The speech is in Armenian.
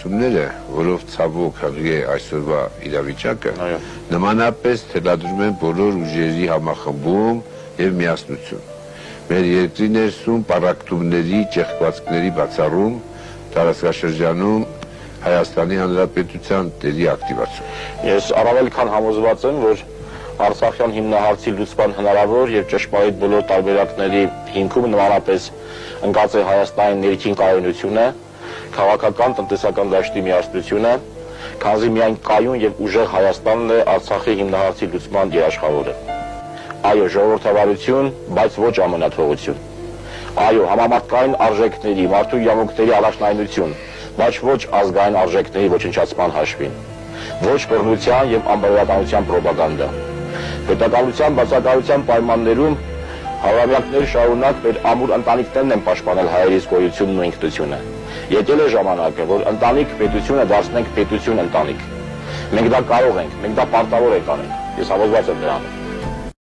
Որով ցավոք հղի է այսօրվա իրավիճակը, նմանապես թելադրում են բոլոր ուժերի համախմբում և միասնություն։ Մեր երկրի ներսում պառակտումների, ճեղքվածքների բացառում, տարածքաշրջանում Հայաստանի Հանրապետության դերի ակտիվացում։ Ես առավել քան համոզված եմ, որ Արցախյան հիմնահարցի լուծման հնարավոր և ճշմարիտ բոլոր տարբերակների հիմքում նմանապես ընկած է Հայաստանի ներքին կայունությունը, քաղաքական տնտեսական դաշտի միասնությունը, քանզի միայն կայուն և ուժեղ Հայաստանն է Արցախի հիմնահարցի լուծման երաշխավորը։ Այո, ժողովրդավարություն, բայց ոչ ամենաթողություն։ Այո, համամարտկային արժեքների, մարդու իրավունքների առաջնայնություն, բայց ոչ ազգային արժեքների ոչնչացման հաշվին։ Ոչ բռնության և անբարոյականության պրոպագանդա։ Պետականության բացակայության պայմաններում հարյուրամյակներ շարունակ մեր ամուր ընտանիքներն են պաշտպանել հայերիս գոյությունն ու ինքնությունը։ Եկել է ժամանակը, որ ընտանիք պետությունը դարձնենք պետություն ընտանիք։ Մենք դա կարող ենք, մենք դա պարտավոր ենք անենք։ Ես համոզված եմ դրանով։